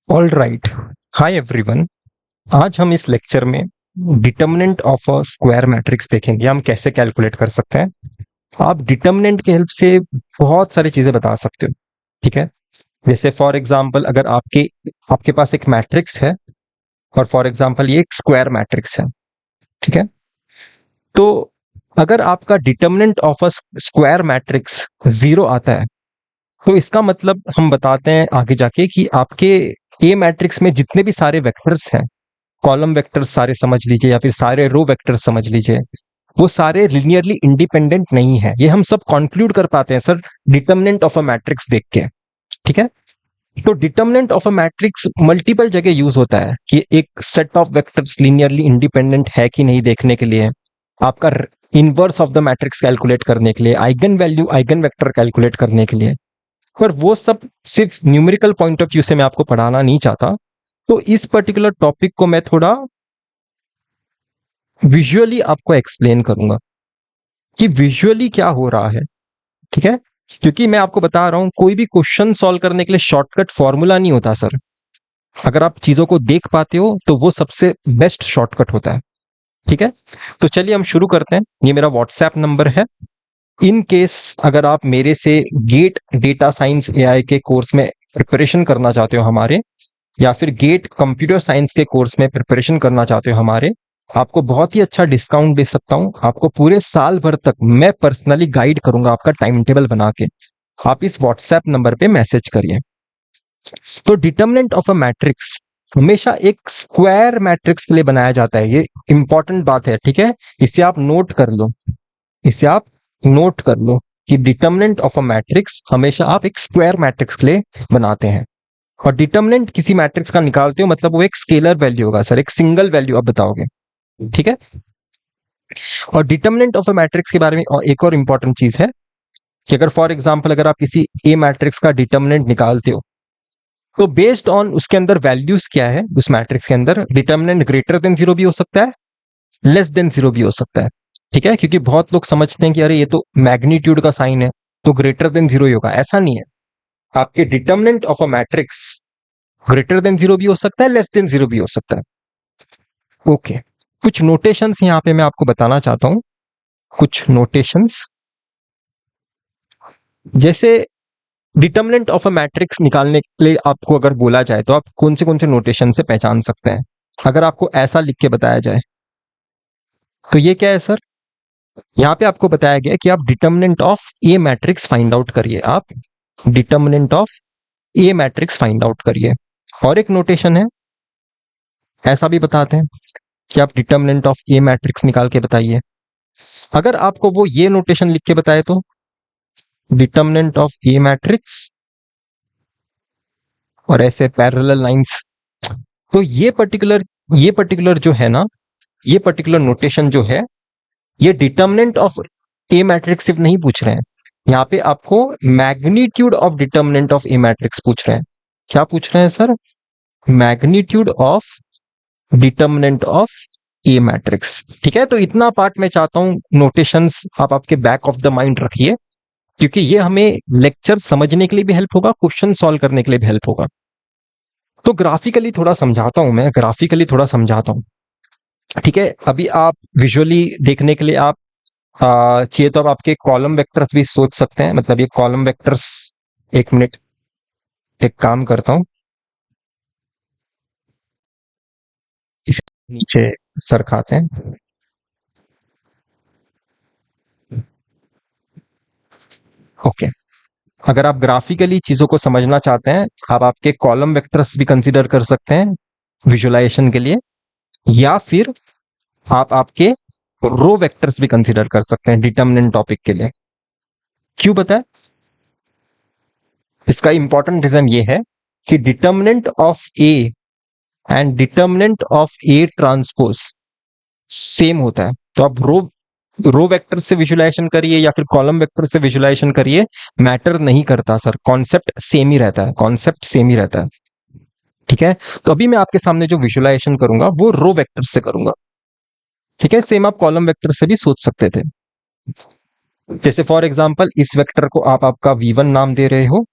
All right. Hi everyone. आज हम इस लेक्चर में determinant of a square matrix देखेंगे। हम कैसे कैलकुलेट कर सकते हैं। आप डिटर्मिनेंट की हेल्प से बहुत सारी चीजें बता सकते हो। ठीक है। जैसे फॉर एग्जांपल अगर आपके आपके पास एक मैट्रिक्स है और फॉर एग्जांपल ये एक स्क्वायर मैट्रिक्स है। ठीक है। तो अगर आपका determinant of a square matrix 0 आता है तो इसका मतलब हम बताते हैं आगे जाके कि आपके ए मैट्रिक्स में जितने भी सारे वेक्टर्स हैं, कॉलम वेक्टर्स सारे समझ लीजिए या फिर सारे रो वेक्टर्स समझ लीजिए, वो सारे लिनियरली इंडिपेंडेंट नहीं है। ये हम सब कंक्लूड कर पाते हैं sir determinant of a matrix देख के। ठीक है। तो determinant of a matrix multiple जगह यूज होता है कि एक set of vectors linearly independent है कि नहीं देखने के लिए, आपका inverse of the matrix calculate करने के लिए, eigen value eigen vector calculate करने के लिए। पर वो सब सिर्फ न्यूमेरिकल पॉइंट ऑफ व्यू से मैं आपको पढ़ाना नहीं चाहता। तो इस पर्टिकुलर टॉपिक को मैं थोड़ा विजुअली आपको एक्सप्लेन करूंगा कि विजुअली क्या हो रहा है। ठीक है। क्योंकि मैं आपको बता रहा हूं कोई भी क्वेश्चन सॉल्व करने के लिए शॉर्टकट फॉर्मूला नहीं होता सर। अगर आप चीजों को देख पाते हो तो वो सबसे बेस्ट शॉर्टकट होता है। ठीक है। तो चलिए हम शुरू करते हैं। ये मेरा व्हाट्सएप नंबर है। इन केस अगर आप मेरे से गेट डेटा साइंस एआई के कोर्स में प्रिपरेशन करना चाहते हो हमारे, या फिर गेट कंप्यूटर साइंस के कोर्स में प्रिपरेशन करना चाहते हो हमारे, आपको बहुत ही अच्छा डिस्काउंट दे सकता हूं। आपको पूरे साल भर तक मैं पर्सनली गाइड करूंगा आपका टाइम टेबल बना के। आप इस व्हाट्सएप नंबर पे मैसेज करिए। तो डिटर्मिनेंट ऑफ अ मैट्रिक्स हमेशा एक स्क्वायर मैट्रिक्स के लिए बनाया जाता है। ये इंपॉर्टेंट बात है। ठीक है। इसे आप नोट कर लो। इसे आप नोट कर लो कि डिटर्मिनेंट ऑफ अ मैट्रिक्स हमेशा आप एक स्क्वायर मैट्रिक्स के लिए बनाते हैं। और डिटर्मिनेंट किसी मैट्रिक्स का निकालते हो मतलब वो एक स्केलर वैल्यू होगा सर, एक सिंगल वैल्यू आप बताओगे। ठीक है। और डिटर्मिनेंट ऑफ अ मैट्रिक्स के बारे में एक और इंपॉर्टेंट चीज है कि अगर फॉर एग्जांपल अगर आप किसी ए मैट्रिक्स का डिटर्मिनेंट निकालते हो तो बेस्ड ऑन उसके अंदर वैल्यूज क्या है, उस मैट्रिक्स के अंदर डिटर्मिनेंट ग्रेटर देन जीरो भी हो सकता है, लेस देन जीरो भी हो सकता है। ठीक है। क्योंकि बहुत लोग समझते हैं कि अरे ये तो मैग्नीट्यूड का साइन है तो ग्रेटर देन जीरो ही होगा। ऐसा नहीं है। आपके determinant of a matrix greater than zero भी हो सकता है, लेस देन जीरो भी हो सकता है। ओके। कुछ नोटेशंस यहां पे मैं आपको बताना चाहता हूं। कुछ नोटेशंस जैसे डिटर्मिनेंट ऑफ अ मैट्रिक्स निकालने के लिए आपको अगर बोला जाए तो आप कौन से नोटेशन से पहचान सकते हैं। अगर आपको ऐसा लिख के बताया जाए तो ये क्या है सर। यहां पे आपको बताया गया कि आप determinant of A matrix find out करिए। आप determinant of A matrix find out करिए। और एक नोटेशन है, ऐसा भी बताते हैं कि आप डिटर्मिनेंट ऑफ ए मैट्रिक्स निकाल के बताइए। अगर आपको वो ये नोटेशन लिख के बताए तो डिटर्मिनेंट ऑफ ए मैट्रिक्स और ऐसे पैरेलल लाइंस। तो ये पर्टिकुलर जो है ना, ये पर्टिकुलर नोटेशन जो है, ये डिटर्मिनेंट ऑफ ए मैट्रिक्स सिर्फ नहीं पूछ रहे हैं। यहाँ पे आपको magnitude of determinant of A matrix पूछ रहे हैं। क्या पूछ रहे हैं sir? Magnitude of determinant of A matrix. ठीक है। तो इतना पार्ट मैं चाहता हूं नोटेशंस आप आपके बैक ऑफ द माइंड रखिए, क्योंकि ये हमें लेक्चर समझने के लिए भी हेल्प होगा, क्वेश्चन सॉल्व करने के लिए भी हेल्प होगा। तो ग्राफिकली थोड़ा समझाता हूं, मैं ग्राफिकली थोड़ा समझाता हूं। ठीक है। अभी आप विजुअली देखने के लिए आप चाहिए तो आप आपके कॉलम वेक्टर्स भी सोच सकते हैं। मतलब ये कॉलम वेक्टर्स, एक मिनट, एक काम करता हूं, इसे नीचे सरकाते हैं। ओके। अगर आप ग्राफिकली चीजों को समझना चाहते हैं, आप आपके कॉलम वेक्टर्स भी कंसीडर कर सकते हैं विजुअलाइजेशन के लिए, या फिर आप आपके रो वेक्टर्स भी कंसीडर कर सकते हैं डिटर्मिनेंट टॉपिक के लिए। क्यों पता है? इसका इंपॉर्टेंट रीजन ये है कि determinant of A and determinant of A transpose same होता है। तो आप रो वेक्टर से विजुअलाइजेशन करिए या फिर कॉलम वेक्टर से विजुअलाइजेशन करिए, मैटर नहीं करता सर, कॉन्सेप्ट सेम ही रहता है, कॉन्सेप्ट सेम ही रहता है। ठीक है। तो अभी मैं आपके सामने जो विजुअलाइजेशन करूंगा वो रो वेक्टर से करूंगा। ठीक है। सेम आप कॉलम वेक्टर से भी सोच सकते थे। जैसे फॉर एग्जांपल इस वेक्टर को आप आपका v1 नाम दे रहे हो,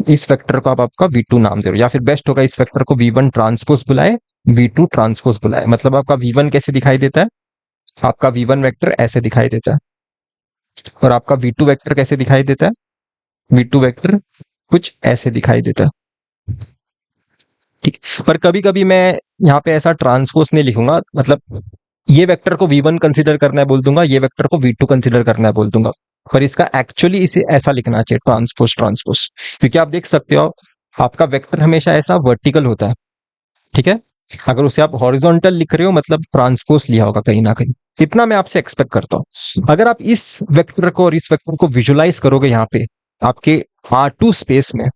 इस वेक्टर को आप आपका V2 नाम दे रहे हो, या फिर बेस्ट होगा इस वेक्टर को V1 ट्रांसपोज बुलाए, V2 ट्रांसपोज बुलाए। मतलब आपका V1 कैसे दिखाई देता है, आपका V1 वेक्टर ऐसे दिखाई देता है, और आपका V2 वेक्टर कैसे दिखाई देता है, V2 वेक्टर कुछ ऐसे दिखाई देता है। ठीक, पर कभी कभी मैं यहाँ पे ऐसा ट्रांसपोज नहीं लिखूंगा, मतलब ये वेक्टर को V1 कंसीडर करना है बोल दूंगा, ये वेक्टर को V2 कंसीडर करना है बोल दूंगा, पर इसका एक्चुअली इसे ऐसा लिखना चाहिए, ट्रांसपोज ट्रांसपोज। क्योंकि आप देख सकते हो आपका वेक्टर हमेशा ऐसा वर्टिकल होता है, ठीक है। अगर उसे आप हॉरिजॉन्टल लिख रहे हो मतलब ट्रांसपोज लिया होगा कहीं ना कहीं, इतना मैं आपसे एक्सपेक्ट करता हूं। अगर आप इस वेक्टर को और इस वेक्टर को विजुलाइज करोगे यहाँ पे आपके R2 स्पेस में,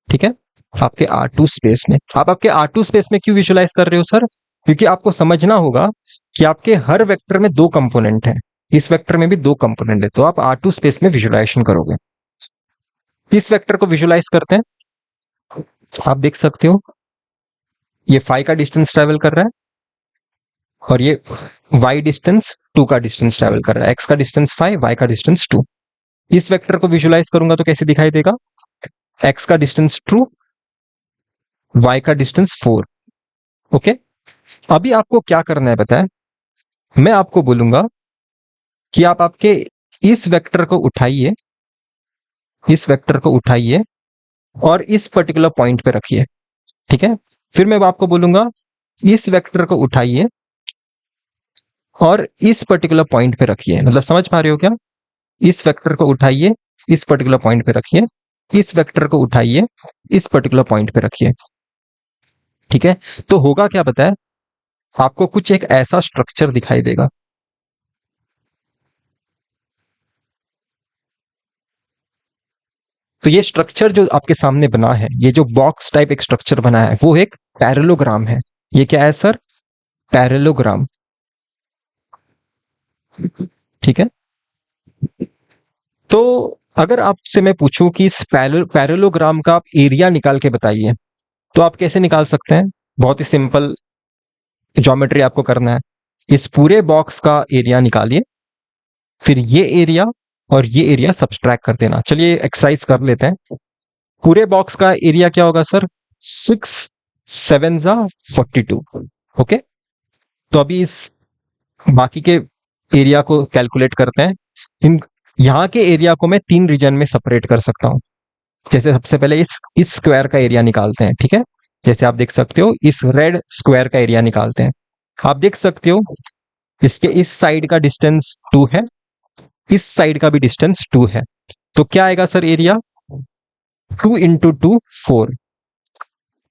ठीक है, आपके R2 स्पेस में, आप आपके R2 स्पेस में क्यों विजुलाइज कर रहे हो सर, क्योंकि आपको समझना होगा कि आपके हर वेक्टर में दो कंपोनेंट हैं, इस वेक्टर में भी दो कंपोनेंट है, तो आप R2 स्पेस में विजुलाइजेशन करोगे। इस वेक्टर को विजुलाइज करते हैं, आप देख सकते हो ये फाई का डिस्टेंस ट्रेवल कर रहा है, और ये y डिस्टेंस 2 का डिस्टेंस ट्रेवल कर रहा है, x का डिस्टेंस 5, y का डिस्टेंस 2। इस वेक्टर को विजुलाइज करूंगा तो कैसे दिखाई देगा, x का डिस्टेंस 2, y का डिस्टेंस 4। ओके, अभी आपको क्या करना है बताएं, मैं आपको बोलूंगा कि आप आपके इस वेक्टर को उठाइए, इस वेक्टर को उठाइए और इस पर्टिकुलर पॉइंट पे रखिए, ठीक है। फिर मैं आपको बोलूंगा इस वेक्टर को उठाइए और इस पर्टिकुलर पॉइंट पे रखिए, मतलब समझ पा रहे हो क्या, इस वेक्टर को उठाइए, इस पर्टिकुलर पॉइंट पे रखिए, इस वेक्टर को उठाइए, इस पर्टिकुलर पॉइंट पे रखिए, ठीक है। तो होगा क्या पता है, आपको कुछ एक ऐसा स्ट्रक्चर दिखाई देगा। तो ये स्ट्रक्चर जो आपके सामने बना है, ये जो बॉक्स टाइप एक स्ट्रक्चर बना है, वो एक पैरेलोग्राम है। ये क्या है सर, पैरेलोग्राम, ठीक है। तो अगर आपसे मैं पूछूं कि इस पैरेलोग्राम का आप एरिया निकाल के बताइए, तो आप कैसे निकाल सकते हैं, बहुत ही सिंपल ज्योमेट्री आपको करना है, इस पूरे बॉक्स का एरिया निकालिए, फिर ये एरिया और ये एरिया सब्सट्रैक्ट कर देना। चलिए एक्सरसाइज कर लेते हैं। पूरे बॉक्स का एरिया क्या होगा सर, 6 7 42। ओके, तो अभी इस बाकी के एरिया को कैलकुलेट करते हैं। इन यहाँ के एरिया को मैं 3 रीजन में सेपरेट कर सकता हूं। जैसे सबसे पहले इस स्क्वायर का एरिया निकालते हैं, ठीक है। जैसे आप देख सकते हो इस रेड स्क्वायर का एरिया निकालते हैं। आप देख सकते हो इसके इस साइड का डिस्टेंस 2 है, इस साइड का भी डिस्टेंस 2 है, तो क्या आएगा सर एरिया, 2 इंटू 2 4।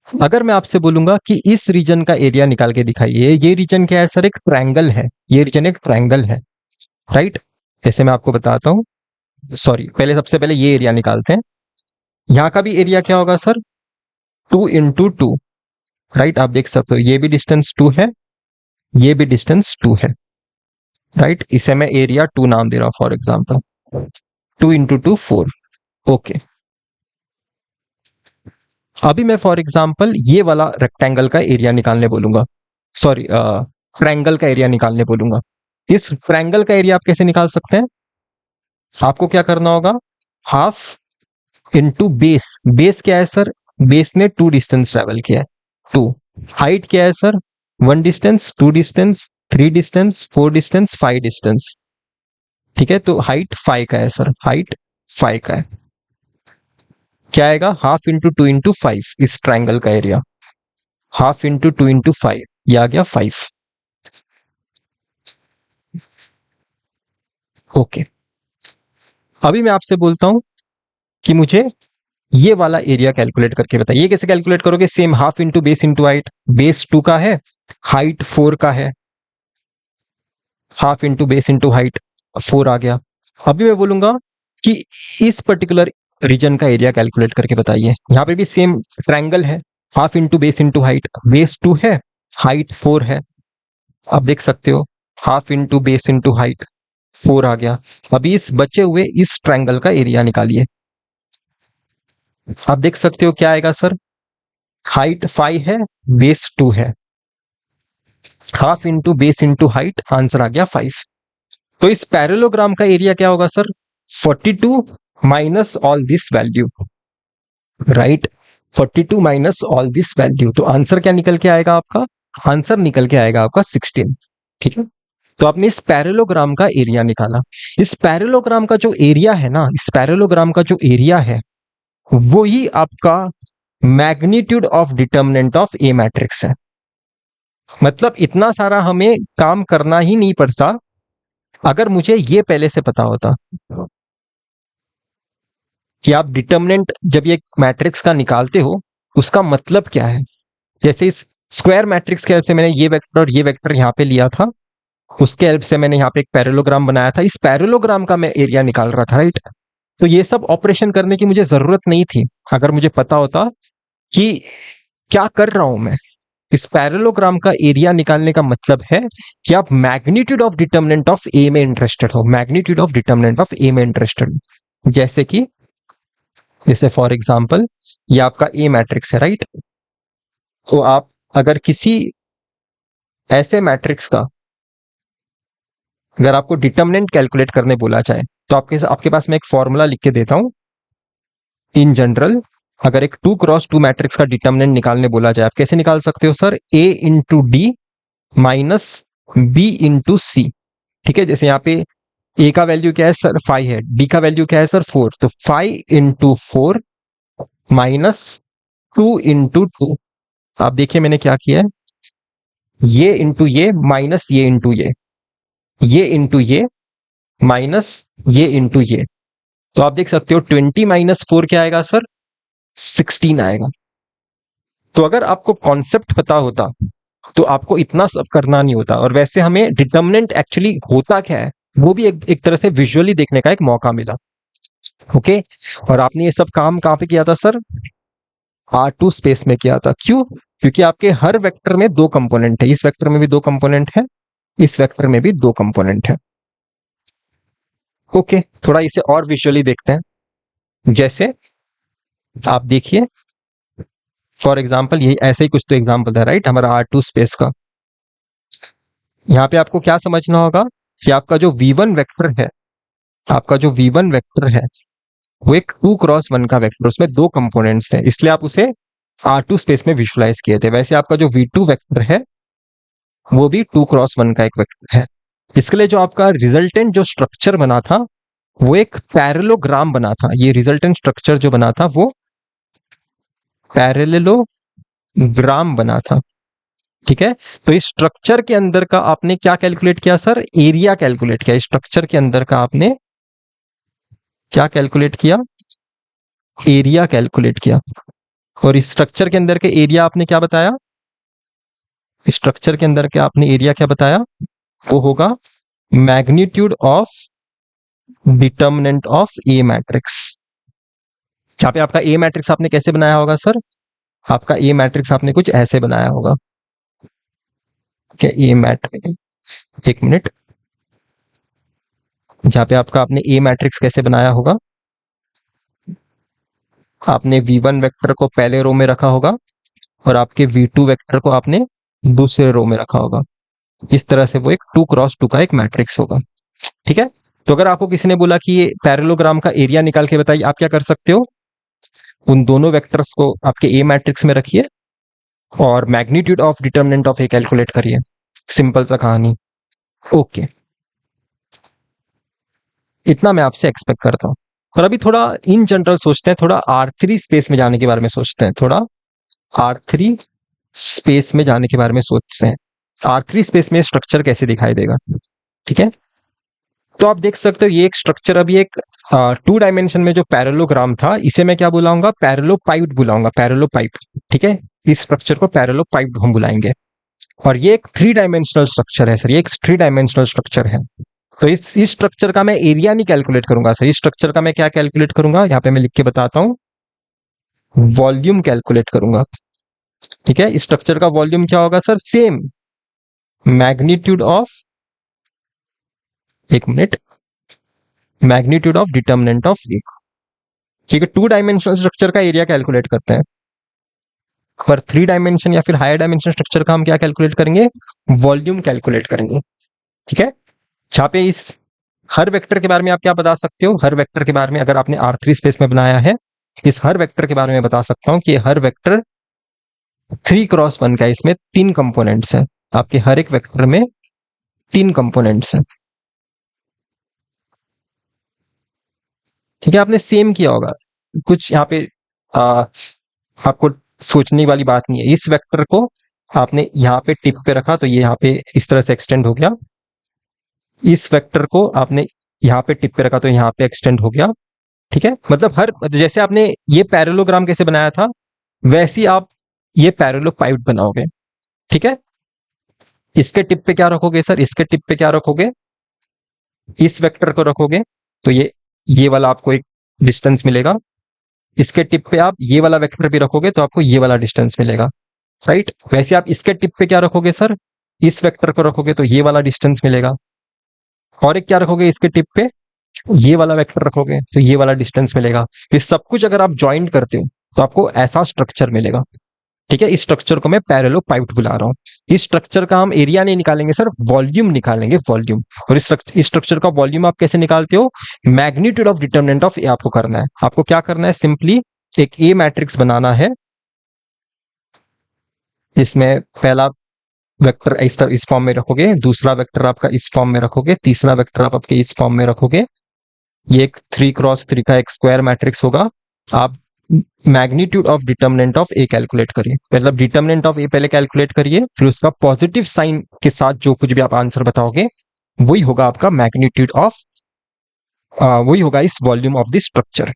अगर मैं आपसे बोलूंगा कि इस रीजन का एरिया निकाल के दिखाइए, ये रीजन क्या है सर, एक ट्रायंगल है, ये रीजन एक ट्रायंगल है, राइट। जैसे मैं आपको बताता हूं, सॉरी पहले सबसे पहले ये एरिया निकालते हैं। यहां का भी एरिया क्या होगा सर, 2 इंटू 2, राइट। आप देख सकते हो ये भी डिस्टेंस 2 है, ये भी डिस्टेंस 2 है, राइट। इसे मैं एरिया 2 नाम दे रहा हूं फॉर एग्जाम्पल, 2 इंटू 2 4। ओके, अभी मैं फॉर एग्जाम्पल ये वाला रेक्टेंगल का एरिया निकालने बोलूंगा, सॉरी ट्रायंगल का एरिया निकालने बोलूंगा। इस ट्रायंगल का एरिया आप कैसे निकाल सकते हैं, आपको क्या करना होगा, हाफ इंटू बेस, बेस क्या है सर, बेस ने 2 डिस्टेंस ट्रेवल किया है 2, हाइट क्या है sir, 1 distance, 2 distance, 3 distance, 4 distance, 5 distance, ठीक है। तो हाइट 5 का है सर, हाइट 5 का है, क्या आएगा, हाफ इंटू 2 इंटू 5, इस ट्राइंगल का एरिया, हाफ इंटू 2 इंटू 5, ये आ गया 5। ओके, अभी मैं आपसे बोलता हूं कि मुझे ये वाला एरिया कैलकुलेट करके बताइए। ये कैसे कैलकुलेट करोगे, same half into base into height, base 2 का है, हाइट 4 का है, half into base into height 4 आ गया। अभी मैं बोलूंगा कि इस पर्टिकुलर रीजन का एरिया कैलकुलेट करके बताइए। यहां पे भी सेम ट्रायंगल है, half into base into height, base 2 है, हाइट 4 है, आप देख सकते हो half into base into height 4 आ गया। अभी इस बचे हुए इस ट्रायंगल का एरिया निकालिए। आप देख सकते हो क्या आएगा सर, हाइट 5 है, बेस 2 है, half into base into height, answer आ गया 5। तो इस पैरेलोग्राम का एरिया क्या होगा sir, 42 minus all this value, right, 42 minus all this value, तो आंसर क्या निकल के आएगा आपका? आंसर निकल के आएगा आपका 16। ठीक है, तो आपने इस पैरेललोग्राम का एरिया निकाला। इस पैरेललोग्राम का जो एरिया है ना, इस पैरेललोग्राम का जो एरिया है वो ही आपका magnitude of determinant of A matrix है। मतलब इतना सारा हमें काम करना ही नहीं पड़ता अगर मुझे ये पहले से पता होता कि आप डिटर्मिनेंट जब ये मैट्रिक्स का निकालते हो उसका मतलब क्या है। जैसे इस स्क्वायर मैट्रिक्स के हेल्प से मैंने ये वेक्टर और ये वेक्टर यहाँ पे लिया था, उसके हेल्प से मैंने यहाँ पे एक पैरेललोग्राम बनाया था, इस पैरेललोग्राम का मैं एरिया निकाल रहा था, राइट। तो ये सब ऑपरेशन करने की मुझे जरूरत नहीं थी अगर मुझे पता होता कि क्या कर रहा हूं मैं। इस पैरेललोग्राम का एरिया निकालने का मतलब है कि आप मैग्नीट्यूड ऑफ डिटर्मिनेंट ऑफ ए में इंटरेस्टेड हो, मैग्नीट्यूड ऑफ डिटर्मिनेंट ऑफ ए में इंटरेस्टेड हो। जैसे फॉर एग्जांपल ये आपका ए मैट्रिक्स है, राइट। तो आप अगर किसी ऐसे मैट्रिक्स का अगर आपको डिटर्मिनेंट कैलकुलेट करने बोला जाए तो आपके पास मैं एक फॉर्मूला लिख के देता हूं। इन जनरल अगर एक 2x2 मैट्रिक्स का डिटर्मिनेंट निकालने बोला जाए, आप कैसे निकाल सकते हो sir? a into D minus B into C. ठीक है, जैसे यहाँ पे a का वैल्यू क्या है सर? 5 है, d का वैल्यू क्या है सर? 4, तो 5 इंटू 4 माइनस 2 इंटू 2। आप देखिए मैंने क्या किया है, ये इंटू ये माइनस ये इंटू ये इंटू ये माइनस ये इंटू ये। तो आप देख सकते हो 20 माइनस 4 क्या आएगा सर? 16 आएगा। तो अगर आपको कॉन्सेप्ट पता होता तो आपको इतना सब करना नहीं होता। और वैसे हमें डिटर्मिनेंट एक्चुअली होता क्या है वो भी एक तरह से विजुअली देखने का एक मौका मिला। ओके, और आपने ये सब काम कहां पे किया था सर? R2 स्पेस में किया था। क्यों? क्योंकि आपके हर वेक्टर में दो कंपोनेंट है, इस वेक्टर में भी दो कंपोनेंट है, इस वेक्टर में भी दो कंपोनेंट है। ओके, थोड़ा इसे और विजुअली देखते हैं। जैसे आप देखिए फॉर एग्जाम्पल ये ऐसे ही कुछ तो एग्जाम्पल था, राइट, हमारा R2 स्पेस का। यहां पे आपको क्या समझना होगा कि आपका जो V1 वेक्टर है, आपका जो V1 वेक्टर है वो एक 2x1 का वेक्टर, उसमें दो कंपोनेंट्स हैं, इसलिए आप उसे R2 स्पेस में विजुलाइज किए थे। वैसे आपका जो V2 वेक्टर है वो भी 2x1 का एक वेक्टर है। इसके लिए जो आपका रिजल्टेंट जो स्ट्रक्चर बना था वो एक पैरेललोग्राम बना था। ये रिजल्टेंट स्ट्रक्चर जो बना था वो पैरेललोग्राम बना था। ठीक है, तो इस स्ट्रक्चर के अंदर का आपने क्या कैलकुलेट किया सर? एरिया कैलकुलेट किया। इस स्ट्रक्चर के अंदर का आपने क्या कैलकुलेट किया? एरिया कैलकुलेट किया। और इस स्ट्रक्चर के अंदर के एरिया आपने क्या बताया? स्ट्रक्चर के अंदर के आपने एरिया क्या बताया? वो होगा magnitude of determinant of A matrix. जहां पे आपका ए मैट्रिक्स आपने कैसे बनाया होगा सर? आपका ए मैट्रिक्स आपने कुछ ऐसे बनाया होगा। क्या ए मैट्रिक्स, एक मिनट, जहां पे आपका आपने ए मैट्रिक्स कैसे बनाया होगा? आपने V1 वेक्टर को पहले रो में रखा होगा और आपके V2 वेक्टर को आपने दूसरे रो में रखा होगा। इस तरह से वो एक 2x2 का एक मैट्रिक्स होगा। ठीक है, तो अगर आपको किसी ने बोला कि ये पैरेललोग्राम का एरिया निकाल के बताइए, आप क्या कर सकते हो? उन दोनों वेक्टर्स को आपके ए मैट्रिक्स में रखिए और magnitude of determinant of A calculate करिए। सिंपल सा कहानी। ओके, इतना मैं आपसे एक्सपेक्ट करता हूं। और अभी थोड़ा इन जनरल सोचते हैं, थोड़ा R3 स्पेस में जाने के बारे में सोचते हैं, थोड़ा R3 स्पेस में जाने के बारे में सोचते हैं। R3 स्पेस में स्ट्रक्चर कैसे दिखाई देगा? ठीक है, तो आप देख सकते हो ये एक स्ट्रक्चर अभी एक 2 डायमेंशन में जो पैरेललोग्राम था इसे मैं क्या बुलाऊंगा? पैरेललोपाइप बुलाऊंगा, पैरेललोपाइप। ठीक है, इस स्ट्रक्चर को पैरेललोपाइप हम बुलाएंगे। और ये एक 3 डायमेंशनल स्ट्रक्चर है सर, ये एक 3 डायमेंशनल स्ट्रक्चर है। तो इस स्ट्रक्चर का मैं एरिया नहीं कैलकुलेट करूंगा सर, इस स्ट्रक्चर का मैं क्या कैलकुलेट करूंगा? यहाँ पे मैं लिख के बताता हूं, वॉल्यूम कैलकुलेट करूंगा। ठीक है, इस स्ट्रक्चर का वॉल्यूम क्या होगा सर? सेम मैग्नीट्यूड ऑफ, एक मिनट, magnitude of determinant of A. ठीक है, 2 डायमेंशनल स्ट्रक्चर का एरिया कैलकुलेट करते हैं, पर 3 डायमेंशन या फिर हायर डायमेंशन स्ट्रक्चर का हम क्या कैलकुलेट करेंगे? वॉल्यूम कैलकुलेट करेंगे। ठीक है, जहां पे इस हर वेक्टर के बारे में आप क्या बता सकते हो? हर वेक्टर के बारे में अगर आपने R3 स्पेस में बनाया है इस हर वेक्टर के बारे में बता सकता हूं कि हर वेक्टर 3x1 का है, इसमें 3 कंपोनेंट्स हैं। आपके हर एक वेक्टर में 3 कंपोनेंट्स हैं। ठीक है, आपने सेम किया होगा कुछ यहाँ पे। आ, आपको सोचने वाली बात नहीं है। इस वेक्टर को आपने यहाँ पे टिप पे रखा तो ये यहाँ पे इस तरह से एक्सटेंड हो गया। इस वेक्टर को आपने यहाँ पे टिप पे रखा तो यहाँ पे एक्सटेंड हो गया। ठीक है, मतलब हर जैसे आपने ये पैरेललोग्राम कैसे बनाया था वैसे ही आप ये पैरेललोपाइड बनाओगे। ठीक है, इसके टिप पे क्या रखोगे सर? इसके टिप पे क्या रखोगे? इस वेक्टर को रखोगे तो ये वाला आपको एक डिस्टेंस मिलेगा। इसके टिप पे आप ये वाला वेक्टर भी रखोगे तो आपको ये वाला डिस्टेंस मिलेगा। राइट, वैसे आप इसके टिप पे क्या रखोगे सर? इस वेक्टर को रखोगे तो ये वाला डिस्टेंस मिलेगा। और एक क्या रखोगे इसके टिप पे? ये वाला वेक्टर रखोगे तो ये वाला डिस्टेंस मिलेगा। ये सब कुछ अगर आप ज्वाइंट करते हो तो आपको ऐसा स्ट्रक्चर मिलेगा। ठीक है, इस स्ट्रक्चर को मैं पैरेललोपाइड बुला रहा हूँ। इस स्ट्रक्चर का हम एरिया नहीं निकालेंगे सर, वॉल्यूम निकालेंगे, वॉल्यूम। और इस स्ट्रक्चर का वॉल्यूम आप कैसे निकालते हो? मैग्नीट्यूड ऑफ डिटरमिनेंट ऑफ ए आपको करना है। आपको क्या करना है? सिंपली एक ए मैट्रिक्स बनाना है। इसमें पहला वेक्टर इस फॉर्म में रखोगे, दूसरा वेक्टर आपका इस फॉर्म में रखोगे, तीसरा वेक्टर आप आपके इस फॉर्म में रखोगे। ये एक 3x3 का एक स्क्वायर मैट्रिक्स होगा। आप magnitude of determinant of A calculate करिए, मतलब डिटरमिनेंट ऑफ ए पहले कैलकुलेट करिए, फिर उसका पॉजिटिव साइन के साथ जो कुछ भी आप आंसर बताओगे वही होगा आपका मैग्नीट्यूड ऑफ, वही होगा इस वॉल्यूम ऑफ द स्ट्रक्चर।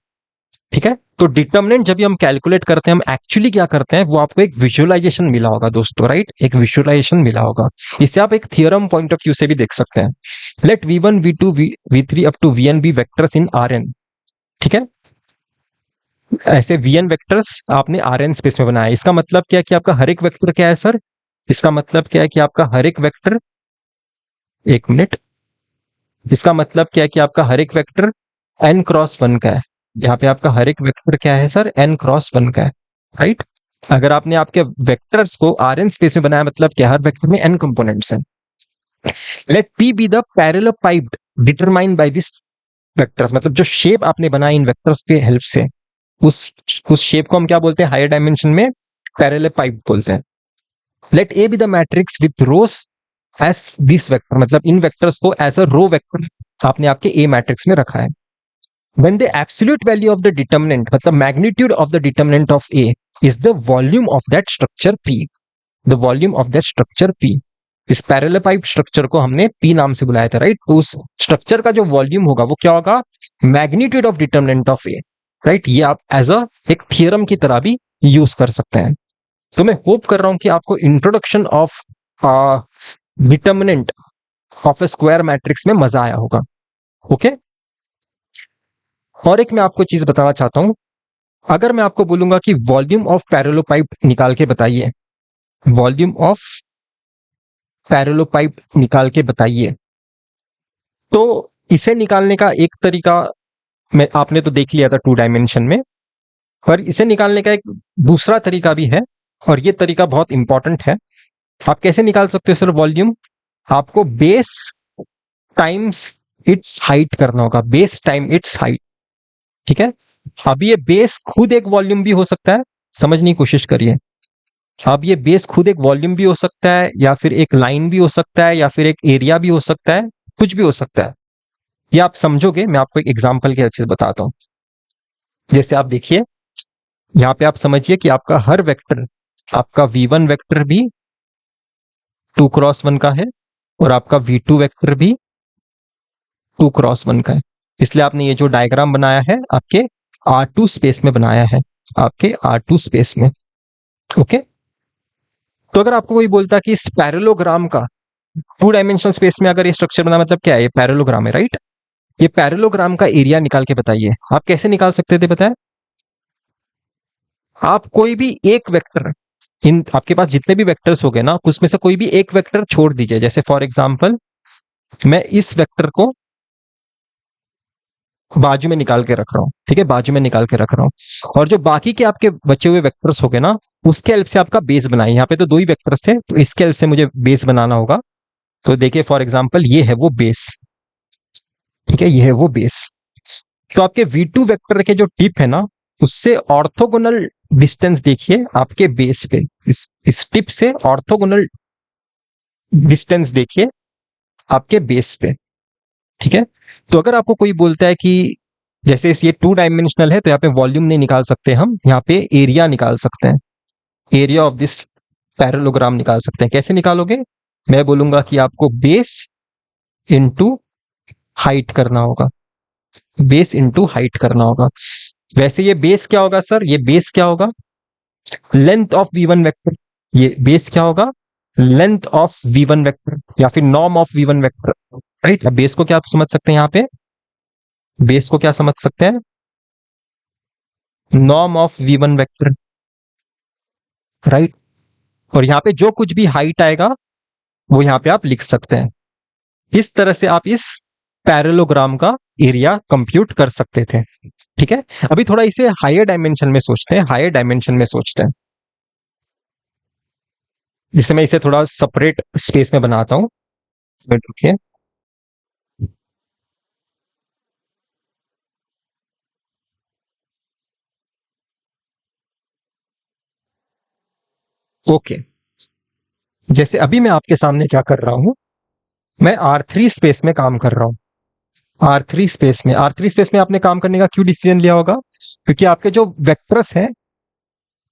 ठीक है, तो डिटरमिनेंट जब भी हम कैलकुलेट करते हैं हम एक्चुअली क्या करते हैं वो आपको एक विजुअलाइजेशन मिला होगा दोस्तों। राइट, एक विजुअलाइजेशन मिला होगा। इसे आप एक थियरम पॉइंट ऑफ व्यू से भी देख सकते हैं। Let v1 v2 v3 up to vn be vectors in Rn। ठीक है, ऐसे vn वेक्टर्स आपने Rn स्पेस में बनाया। इसका मतलब क्या है कि आपका हर एक वेक्टर क्या है सर? इसका मतलब क्या है कि आपका हर एक वेक्टर, एक मिनट, इसका मतलब क्या है कि आपका हर एक वेक्टर n×1 का है। यहाँ पे आपका हर एक वेक्टर क्या है सर? n×1 का है। राइट, अगर आपने आपके वेक्टर्स को Rn स्पेस में बनाया मतलब क्या? हर वेक्टर में n कंपोनेंट्स हैं। Let p be the parallelepiped determined by this vectors, मतलब जो शेप आपने बनाई इन वेक्टर्स के हेल्प से, उस शेप को हम क्या बोलते हैं? हायर डायमेंशन में पैरेललोपाइड बोलते हैं। Let A be the matrix with rows as this vector, मतलब इन वेक्टर्स को एज अ रो वेक्टर आपने आपके ए मैट्रिक्स में रखा है। When the absolute value of the determinant, मतलब magnitude of the determinant of A is the volume of that structure P, the volume of that structure P। इस पैरेललोपाइड structure को हमने P नाम से बुलाया था। राइट, तो उस स्ट्रक्चर का जो वॉल्यूम होगा वो क्या होगा? Magnitude of determinant of A. Right, ये आप एज अ एक थियरम की तरह भी यूज कर सकते हैं। तो मैं होप कर रहा हूं कि आपको introduction of determinant of A square matrix में मजा आया होगा। ओके, और एक मैं आपको चीज बताना चाहता हूं। अगर मैं आपको बोलूंगा कि वॉल्यूम ऑफ पैरेललोपाइड निकाल के बताइए, वॉल्यूम ऑफ पैरेललोपाइड निकाल के बताइए, तो इसे निकालने का एक तरीका मैं आपने तो देख लिया था 2 डायमेंशन में, पर इसे निकालने का एक दूसरा तरीका भी है और ये तरीका बहुत इंपॉर्टेंट है। आप कैसे निकाल सकते हो सर वॉल्यूम? आपको बेस टाइम्स इट्स हाइट करना होगा, बेस टाइम इट्स हाइट। ठीक है, अब ये बेस खुद एक वॉल्यूम भी हो सकता है, समझने की कोशिश करिए। अब ये बेस खुद एक वॉल्यूम भी हो सकता है, या फिर एक लाइन भी हो सकता है, या फिर एक एरिया भी हो सकता है, कुछ भी हो सकता है। ये आप समझोगे, मैं आपको एक एग्जांपल के अच्छे से बताता हूं। जैसे आप देखिए यहां पे, आप समझिए कि आपका हर वेक्टर, आपका v1 वेक्टर भी 2x1 का है और आपका v2 वेक्टर भी 2x1 का है। इसलिए आपने ये जो डायग्राम बनाया है आपके R2 स्पेस में बनाया है, आपके R2 स्पेस में। ओके, तो अगर आपको कोई बोलता कि इस पैरेललोग्राम का 2 डायमेंशनल स्पेस में अगर ये स्ट्रक्चर बना, मतलब क्या है? ये पैरेललोग्राम है। राइट, ये पैरेललोग्राम का एरिया निकाल के बताइए। आप कैसे निकाल सकते थे बताएं? आप कोई भी एक वेक्टर, इन आपके पास जितने भी वेक्टर्स हो गए ना, उसमें से कोई भी एक वेक्टर छोड़ दीजिए। जैसे फॉर एग्जांपल मैं इस वेक्टर को बाजू में निकाल के रख रहा हूं। ठीक है, बाजू में निकाल के रख रहा हूं, और जो बाकी के आपके बचे हुए वेक्टर्स हो गए ना, उसके हेल्प से आपका बेस बनाइए। यहाँ पे तो 2 ही वेक्टर्स थे, तो इसके हेल्प से मुझे बेस बनाना होगा। तो देखिए फॉर एग्जांपल ये है वो बेस। ठीक है, ये है वो बेस। तो आपके v2 वेक्टर के जो टिप है ना, उससे ऑर्थोगोनल डिस्टेंस देखिए आपके बेस पे, इस टिप से ऑर्थोगोनल डिस्टेंस देखिए आपके बेस पे। ठीक है, तो अगर आपको कोई बोलता है कि जैसे ये 2 डायमेंशनल है तो यहाँ पे वॉल्यूम नहीं निकाल सकते, हम यहाँ पे एरिया निकाल सकते हैं, एरिया ऑफ दिस पैरेललोग्राम निकाल सकते हैं। कैसे निकालोगे? मैं बोलूंगा कि आपको बेस इनटू हाइट करना होगा, बेस इनटू हाइट करना होगा। वैसे ये बेस क्या होगा सर? ये बेस क्या होगा? Length of V1 vector. ये बेस क्या होगा? लेंथ ऑफ V1 वेक्टर या फिर norm of V1 vector, right. अब बेस को क्या आप समझ सकते हैं? यहाँ पे बेस को क्या समझ सकते हैं? Norm of V1 vector, right. और यहाँ पे जो कुछ भी हाइट आएगा वो यहाँ पे आप लिख सकते हैं। इस तरह से आप इस पैरेललोग्राम का एरिया कंप्यूट कर सकते थे। ठीक है, अभी थोड़ा इसे हायर डायमेंशन में सोचते हैं, हायर डायमेंशन में सोचते हैं। जिससे मैं इसे थोड़ा सेपरेट स्पेस में बनाता हूं। रुकिए, ओके। जैसे अभी मैं आपके सामने क्या कर रहा हूं, मैं R3 स्पेस में काम कर रहा हूं। R3 स्पेस में, R3 स्पेस में आपने काम करने का क्यों डिसीजन लिया होगा? क्योंकि आपके जो वेक्टर्स हैं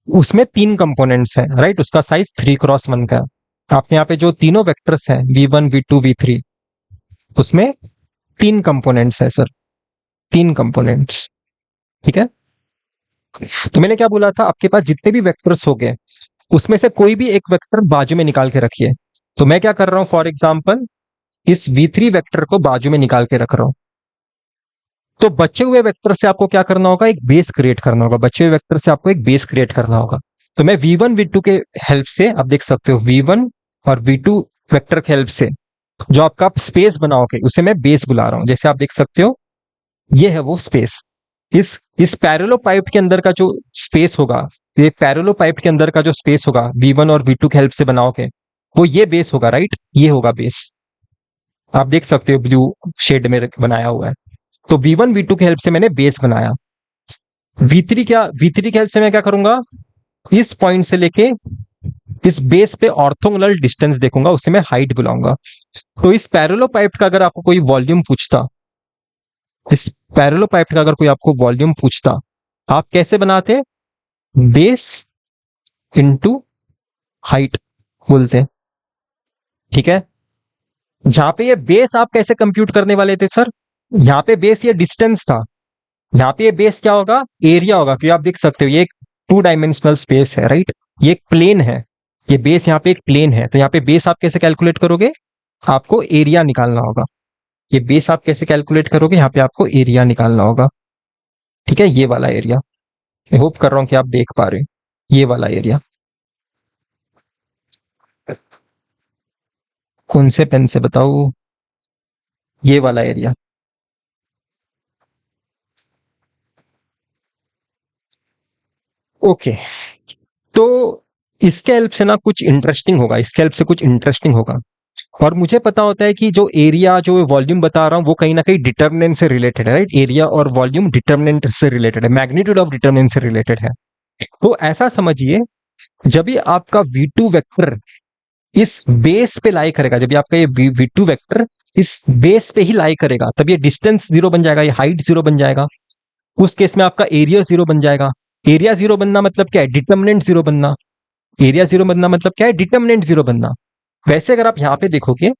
उसमें 3 कंपोनेंट्स हैं, राइट। उसका साइज 3x1 का है। आपके यहाँ पे जो तीनों वेक्टर्स हैं V1 V2 V3, उसमें 3 कंपोनेंट्स है सर, 3 कंपोनेंट्स। ठीक है, तो मैंने क्या बोला था, आपके पास जितने भी वेक्टर्स हो गए उसमें से कोई भी एक वेक्टर बाजू में निकाल के रखिए। तो मैं क्या कर रहा हूं, फॉर एग्जाम्पल इस V3 वेक्टर को बाजू में निकाल के रख रहा हूं। तो बचे हुए वेक्टर से आपको क्या करना होगा? एक बेस क्रिएट करना होगा। बचे हुए वेक्टर से आपको एक बेस क्रिएट करना होगा। तो मैं V1 V2 के हेल्प से, आप देख सकते हो V1 और V2 वेक्टर के हेल्प से जो आपका स्पेस बनाओगे उसे मैं बेस बुला रहा हूं। जैसे आप देख सकते हो ये है वो स्पेस। इस पैरेललोपाइप के अंदर का जो स्पेस होगा, ये पैरेललोपाइप के अंदर का जो स्पेस होगा V1 और V2 के हेल्प से बनाओगे, वो ये बेस होगा, राइट। ये होगा बेस। आप देख सकते हो ब्लू शेड में बनाया हुआ है। तो V1 V2 के हेल्प से मैंने बेस बनाया। V3 के हेल्प से मैं क्या करूंगा, इस पॉइंट से लेके इस बेस पे ऑर्थोगोनल डिस्टेंस देखूंगा, उसे मैं हाइट बुलाऊंगा। तो इस पैरेललोपाइप का अगर आपको कोई वॉल्यूम पूछता, इस पैरेललोपाइप का अगर कोई आपको वॉल्यूम पूछता, आप कैसे बनाते? बेस इनटू हाइट बोलते हैं। ठीक है, जहां पे ये बेस आप कैसे कंप्यूट करने वाले थे सर? यहाँ पे बेस ये डिस्टेंस था, यहाँ पे ये बेस क्या होगा? एरिया होगा। क्योंकि आप देख सकते हो ये एक 2 डायमेंशनल स्पेस है, राइट। ये एक प्लेन है, ये बेस यहाँ पे एक प्लेन है। तो यहाँ पे बेस आप कैसे कैलकुलेट करोगे? आपको एरिया निकालना होगा। ये बेस आप कैसे कैलकुलेट करोगे? यहाँ पे आपको एरिया निकालना होगा। ठीक है, ये वाला एरिया, मैं होप कर रहा हूं कि आप देख पा रहे हो, ये वाला एरिया। कौन से पेन से बताओ? ये वाला एरिया। ओके, तो इसके हेल्प से ना कुछ इंटरेस्टिंग होगा, इसके हेल्प से कुछ इंटरेस्टिंग होगा। और मुझे पता होता है कि जो एरिया, जो वॉल्यूम बता रहा हूं, वो कहीं ना कहीं डिटर्मिनेंट से रिलेटेड है, राइट। एरिया और वॉल्यूम डिटर्मिनेंट से रिलेटेड है, मैग्नीट्यूड ऑफ डिटर्मिनेंट से रिलेटेड है। तो ऐसा समझिए, जब भी आपका V2 वेक्टर इस बेस पे लाई करेगा, जब भी आपका ये V2 वेक्टर इस बेस पे ही लाई करेगा, तब ये डिस्टेंस 0 बन जाएगा, ये हाइट 0 बन जाएगा। उस केस में आपका एरिया 0 बन जाएगा। एरिया 0 बनना मतलब क्या है? डिटर्मिनेंट 0 बनना। एरिया 0 बनना मतलब क्या है? डिटर्मिनेंट 0 बनना। वैसे अगर आप यहां पे देखोगे,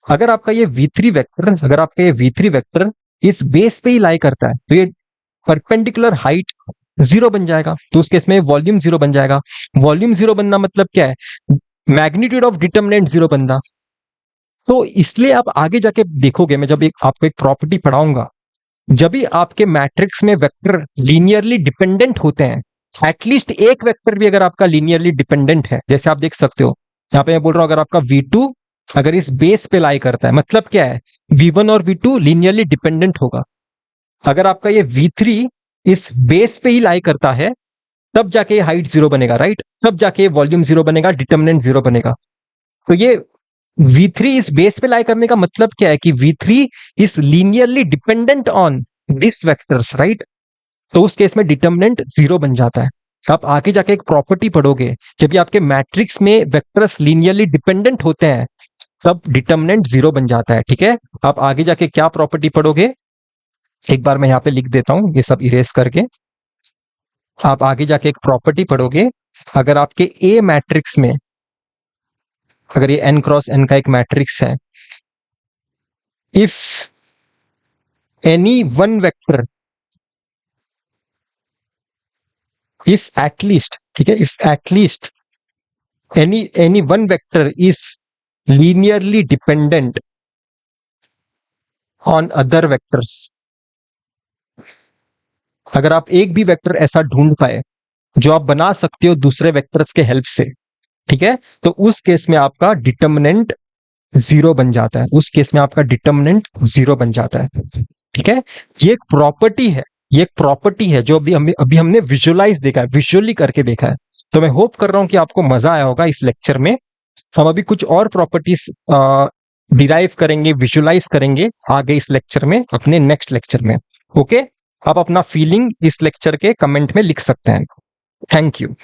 अगर आपका ये V3 वेक्टर, अगर आपका ये V3 वेक्टर इस बेस पे ही लाई करता है, तो ये परपेंडिकुलर हाइट 0 बन जाएगा। तो उस केस में वॉल्यूम 0 बन जाएगा। वॉल्यूम 0 बनना मतलब क्या है? मैग्नीट्यूड ऑफ डिटर्मिनेंट 0 बनना। तो इसलिए आप आगे जाके देखोगे, मैं जब आपको एक प्रॉपर्टी पढ़ाऊंगा, जब भी आपके मैट्रिक्स में वेक्टर लीनियरली डिपेंडेंट होते हैं, एटलीस्ट एक वेक्टर भी अगर आपका लीनियरली डिपेंडेंट है, जैसे आप देख सकते हो यहां पे मैं बोल रहा हूं, अगर आपका V2 अगर इस बेस पे लाई करता है, मतलब क्या है? V1 और V2 लीनियरली डिपेंडेंट होगा। अगर आपका ये V3 इस बेस पे ही लाई करता है, तब जाके हाइट 0 बनेगा, राइट। तब जाके वॉल्यूम 0 बनेगा, डिटर्मिनेंट 0 बनेगा। तो ये V3 इस बेस पे लाई करने का मतलब क्या है? कि V3 is linearly dependent on this vectors, right. तो उस केस में डिटर्मिनेंट 0 बन जाता है। आप आगे जाके एक प्रॉपर्टी पढ़ोगे, जब भी आपके मैट्रिक्स में वेक्टर्स लीनियरली डिपेंडेंट होते हैं तब डिटर्मिनेंट 0 बन जाता है। ठीक है, आप आगे जाके क्या प्रॉपर्टी पढ़ोगे, एक बार मैं यहां पे लिख देता हूं ये सब इरेज करके। आप आगे जाके एक प्रॉपर्टी पढ़ोगे, अगर आपके ए मैट्रिक्स में, अगर ये n क्रॉस n का एक मैट्रिक्स है, if any one vector, if at least, ठीक है, if at least any one vector is linearly dependent on other vectors, अगर आप एक भी वेक्टर ऐसा ढूंढ पाए जो आप बना सकते हो दूसरे वेक्टर्स के हेल्प से, ठीक है, तो उस केस में आपका डिटर्मिनेंट 0 बन जाता है। उस केस में आपका डिटर्मिनेंट 0 बन जाता है। ठीक है, ये एक प्रॉपर्टी है, ये एक प्रॉपर्टी है जो अभी हमने विजुअलाइज देखा है, विजुअली करके देखा है। तो मैं होप कर रहा हूं कि आपको मजा आया होगा इस लेक्चर में। हम अभी कुछ और प्रॉपर्टीज डिराइव करेंगे, विजुअलाइज करेंगे आगे इस लेक्चर में, अपने नेक्स्ट लेक्चर में। ओके, आप अपना फीलिंग इस लेक्चर के कमेंट में लिख सकते हैं। Thank you.